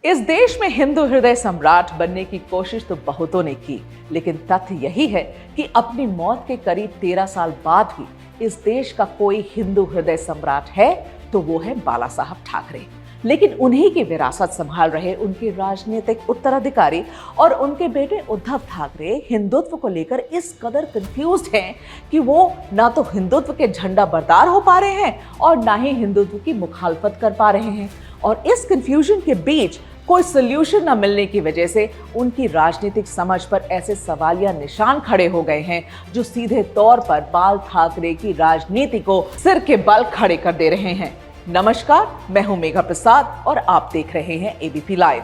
इस देश में हिंदू हृदय सम्राट बनने की कोशिश तो बहुतों ने की, लेकिन तथ्य यही है कि अपनी मौत के करीब 13 साल बाद भी इस देश का कोई हिंदू हृदय सम्राट है तो वो है बाला साहब ठाकरे। लेकिन उन्हीं की विरासत संभाल रहे उनके राजनीतिक उत्तराधिकारी और उनके बेटे उद्धव ठाकरे हिंदुत्व को लेकर इस कदर कंफ्यूज्ड हैं कि वो ना तो हिंदुत्व के झंडा बरदार हो पा रहे हैं और ना ही हिंदुत्व की मुखालफत कर पा रहे हैं। और इस कंफ्यूजन के बीच कोई सोल्यूशन न मिलने की वजह से उनकी राजनीतिक समझ पर ऐसे सवालिया निशान खड़े हो गए हैं जो सीधे तौर पर बाल ठाकरे की राजनीति को सिर के बल खड़े कर दे रहे हैं। नमस्कार, मैं हूं मेघा प्रसाद और आप देख रहे हैं एबीपी लाइव।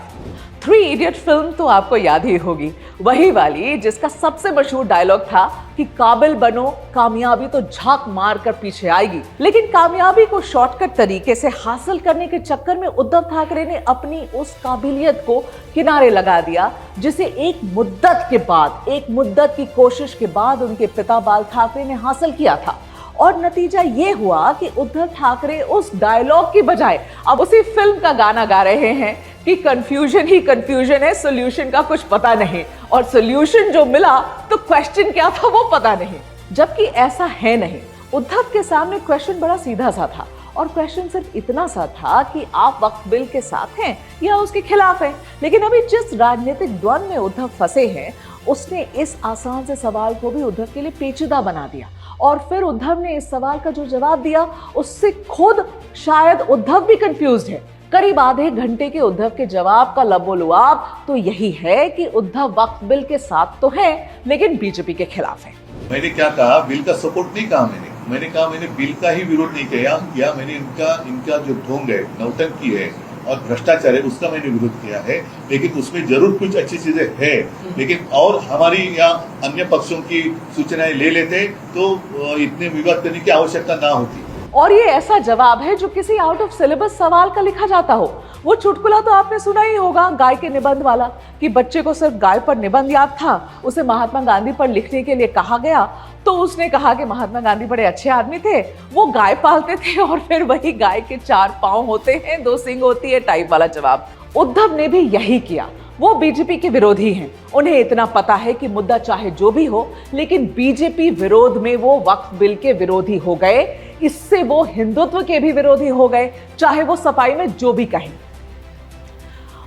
3 इडियट फिल्म तो आपको याद ही होगी, वही वाली जिसका सबसे मशहूर डायलॉग था कि काबिल बनो, कामयाबी तो झांक मार कर पीछे आएगी। लेकिन कामयाबी को शॉर्टकट तरीके से हासिल करने के चक्कर में उद्धव ठाकरे ने अपनी उस काबिलियत को किनारे लगा दिया जिसे एक मुद्दत की कोशिश के बाद उनके पिता बाल ठाकरे ने हासिल किया था। और नतीजा ये हुआ कि उद्धव ठाकरे उस डायलॉग की बजाय अब उसी फिल्म का गाना गा रहे हैं कि कंफ्यूजन ही कंफ्यूजन है, सॉल्यूशन का कुछ पता नहीं, और सॉल्यूशन जो मिला तो क्वेश्चन क्या था वो पता नहीं। जबकि ऐसा है नहीं। उद्धव के सामने क्वेश्चन बड़ा सीधा सा था और क्वेश्चन सिर्फ इतना सा था कि आप वक्फ बिल के साथ हैं या उसके खिलाफ हैं। लेकिन अभी जिस राजनीतिक द्वंद में उद्धव फंसे हैं उसने इस आसान से सवाल को भी उद्धव के लिए पेचीदा बना दिया। और फिर उद्धव ने इस सवाल का जो जवाब दिया उससे खुद शायद उद्धव भी कंफ्यूज्ड है। करीब आधे घंटे के उद्धव के जवाब का लबोलुआब तो यही है कि उद्धव वक्फ बिल के साथ तो है लेकिन बीजेपी के खिलाफ है। मैंने क्या कहा, बिल का सपोर्ट नहीं कहा मैंने कहा मैंने बिल का ही विरोध नहीं किया मैंने इनका जो ढोंग है, नौटंकी है और भ्रष्टाचार है उसका मैंने विरोध किया है। लेकिन उसमें जरूर कुछ अच्छी चीजें है, लेकिन और हमारी या अन्य पक्षों की सूचनाएं ले लेते तो इतने विवाद करने की आवश्यकता ना होती। और ये ऐसा जवाब है जो किसी आउट ऑफ सिलेबस सवाल का लिखा जाता हो। वो चुटकुला तो आपने सुना ही होगा, गाय के निबंध वाला, कि बच्चे को सिर्फ गाय पर निबंध याद था, उसे महात्मा गांधी पर लिखने के लिए कहा गया तो उसने कहा कि महात्मा गांधी बड़े अच्छे आदमी थे, वो गाय पालते थे और फिर वही गाय के 4 पांव होते हैं, 2 सींग होती है टाइप वाला जवाब। उद्धव ने भी यही किया। वो बीजेपी के विरोधी हैं, उन्हें इतना पता है कि मुद्दा चाहे जो भी हो, लेकिन बीजेपी विरोध में वो वक्फ बिल के विरोधी हो गए, इससे वो हिंदुत्व के भी विरोधी हो गए, चाहे वो सफाई में जो भी कहें।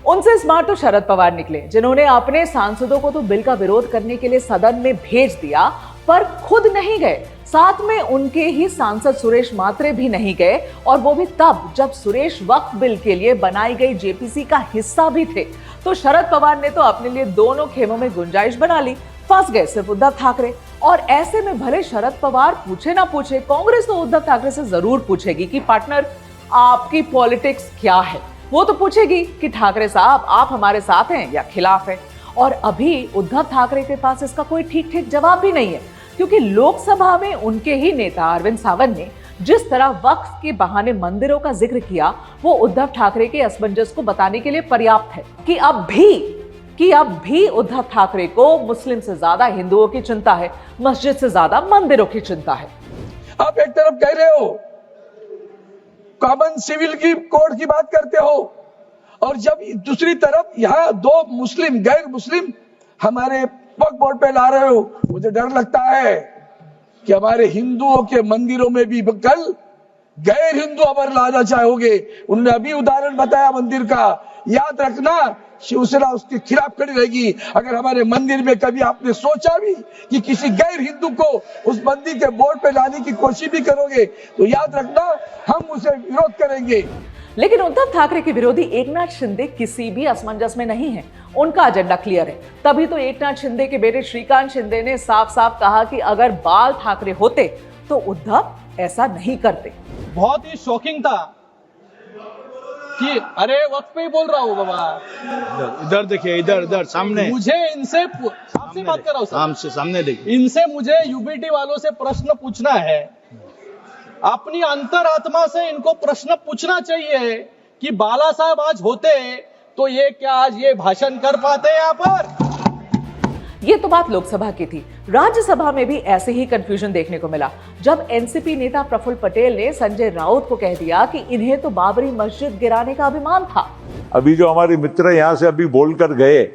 उनसे स्मार्ट तो शरद पवार निकले, जिन्होंने अपने सांसदों को तो बिल का विरोध करने के लिए सदन में भेज दिया पर खुद नहीं गए। साथ में उनके ही सांसद सुरेश मात्रे भी नहीं गए, और वो भी तब जब सुरेश वक्फ बिल के लिए बनाई गई जेपीसी का हिस्सा भी थे। तो शरद पवार ने तो अपने लिए दोनों खेमों में गुंजाइश बना ली, फंस गए सिर्फ उद्धव ठाकरे। और ऐसे में भले शरद पवार पूछे ना पूछे, कांग्रेस तो उद्धव ठाकरे से जरूर पूछेगी कि पार्टनर आपकी पॉलिटिक्स क्या है। वो तो पूछेगी कि ठाकरे साहब आप हमारे साथ हैं या खिलाफ हैं। और अभी उद्धव ठाकरे के पास इसका कोई ठीक जवाब भी नहीं है, क्योंकि लोकसभा में उनके ही नेता अरविंद सावंत ने जिस तरह वक्फ के बहाने मंदिरों का जिक्र किया वो उद्धव ठाकरे के असमंजस को बताने के लिए पर्याप्त है कि अब भी उद्धव ठाकरे को मुस्लिम से ज्यादा हिंदुओं की चिंता है, मस्जिद से ज्यादा मंदिरों की चिंता है। आप एक तरफ कह रहे हो कॉमन सिविल की कोड की बात करते हो, और जब दूसरी तरफ यहाँ 2 मुस्लिम गैर मुस्लिम हमारे वक्फ बोर्ड पे ला रहे हो, मुझे डर लगता है कि हमारे हिंदुओं के मंदिरों में भी कल गैर हिंदू अबर लाना चाहोगे। उन्होंने अभी उदाहरण बताया मंदिर का, याद रखना शिवसेना उसके खिलाफ खड़ी रहेगी। अगर हमारे मंदिर में कभी आपने सोचा भी कि किसी गैर हिंदू को उस मंदिर के बोर्ड पे लाने की कोशिश भी करोगे तो याद रखना हम उसे विरोध करेंगे। लेकिन उद्धव ठाकरे के विरोधी एकनाथ शिंदे किसी भी असमंजस में नहीं है, उनका एजेंडा क्लियर है। तभी तो एकनाथ शिंदे के बेटे श्रीकांत शिंदे ने साफ साफ कहा कि अगर बाल ठाकरे होते तो उद्धव ऐसा नहीं करते। बहुत ही शॉकिंग था कि अरे वक्त पे ही बोल रहा हूँ बाबा, इधर देखिए, इधर सामने, मुझे इनसे आपसे बात कर रहा हूँ, सामने देखिए, इनसे मुझे यूबीटी वालों से प्रश्न पूछना है। अपनी अंतरात्मा से इनको प्रश्न पूछना चाहिए कि बाला साहब आज होते तो ये क्या आज ये भाषण कर पाते यहाँ पर। ये तो बात लोकसभा की थी। राज्यसभा में भी ऐसे ही कंफ्यूजन देखने को मिला जब एनसीपी नेता प्रफुल्ल पटेल ने संजय राउत को कह दिया कि इन्हें तो बाबरी मस्जिद गिराने का अभिमान था। अभी जो हमारे मित्र यहां से अभी बोलकर गए,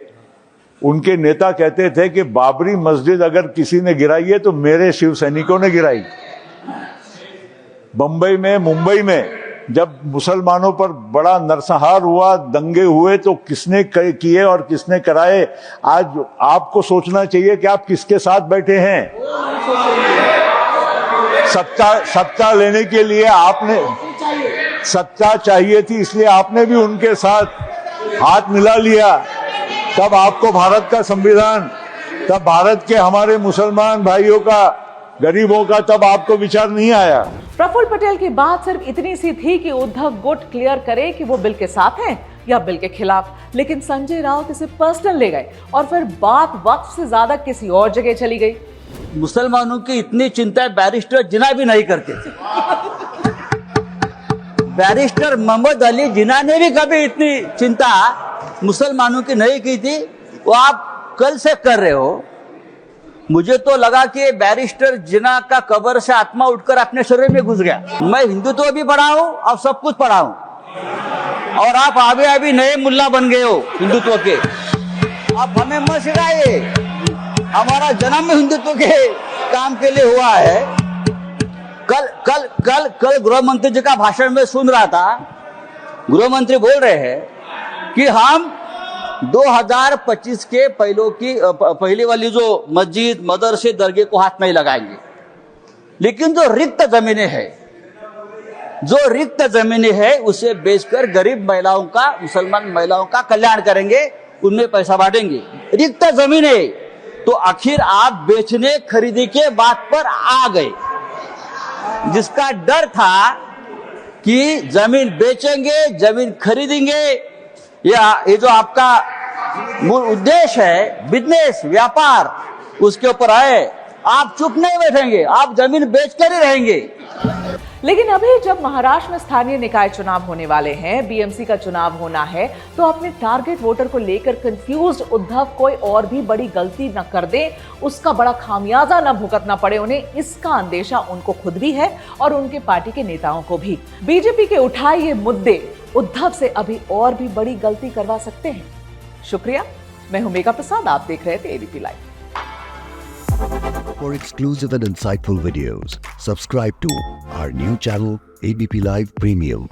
उनके नेता कहते थे कि बाबरी मस्जिद अगर किसी ने गिराई है तो मेरे शिव सैनिकों ने गिराई। बंबई में, मुंबई में जब मुसलमानों पर बड़ा नरसंहार हुआ, दंगे हुए, तो किसने किए और किसने कराए, आज आपको सोचना चाहिए कि आप किसके साथ बैठे हैं। सत्ता लेने के लिए आपने सत्ता चाहिए थी, इसलिए आपने भी उनके साथ हाथ मिला लिया। तब आपको भारत का संविधान, तब भारत के हमारे मुसलमान भाइयों का, गरीबों का, तब आपको विचार नहीं आया। प्रफुल्ल पटेल की बात सिर्फ इतनी सी थी कि उद्धव गुट क्लियर करे कि वो बिल के साथ हैं या बिल के खिलाफ, लेकिन संजय राउत इसे पर्सनल ले गए और फिर बात वक्त से ज्यादा किसी और जगह चली गई। मुसलमानों की इतनी चिंता बैरिस्टर जिन्ना भी नहीं करते थे। बैरिस्टर मोहम्मद अली जिन्ना ने भी कभी इतनी चिंता मुसलमानों की नहीं की थी, वो आप कल से कर रहे हो। मुझे तो लगा कि बैरिस्टर जिन्ना का कब्र से आत्मा उठकर अपने शरीर में घुस गया। मैं हिंदुत्व भी पढ़ा हूं और सब कुछ पढ़ा हूं, और आप अभी नए मुल्ला बन गए हो हिंदुत्व के। आप हमें मत सिखाइए, हमारा जन्म हिंदुत्व के काम के लिए हुआ है। कल गृह मंत्री जी का भाषण में सुन रहा था, गृह मंत्री बोल रहे हैं कि हम 2025 के पहली वाली जो मस्जिद, मदरसे, दरगाह को हाथ नहीं लगाएंगे, लेकिन जो रिक्त जमीनें है उसे बेचकर गरीब महिलाओं का, मुसलमान महिलाओं का कल्याण करेंगे, उनमें पैसा बांटेंगे। रिक्त जमीनें तो आखिर आप बेचने खरीदी के बात पर आ गए, जिसका डर था कि जमीन बेचेंगे, जमीन खरीदेंगे, या ये जो आपका मूल उद्देश्य है बिजनेस, व्यापार, उसके ऊपर आए। आप चुप नहीं बैठेंगे, आप जमीन बेचकर ही रहेंगे। लेकिन अभी जब महाराष्ट्र में स्थानीय निकाय चुनाव होने वाले हैं, बीएमसी का चुनाव होना है, तो अपने टारगेट वोटर को लेकर कंफ्यूज्ड उद्धव कोई और भी बड़ी गलती न कर दे, उसका बड़ा खामियाजा न भुगतना पड़े उन्हें, इसका अंदेशा उनको खुद भी है और उनके पार्टी के नेताओं को भी। बीजेपी के उठाए ये मुद्दे उद्धव से अभी और भी बड़ी गलती करवा सकते हैं। शुक्रिया, मैं हूं मेघा प्रसाद, आप देख रहे थे ABP live. For exclusive and insightful videos, subscribe to our new channel ABP Live Premium.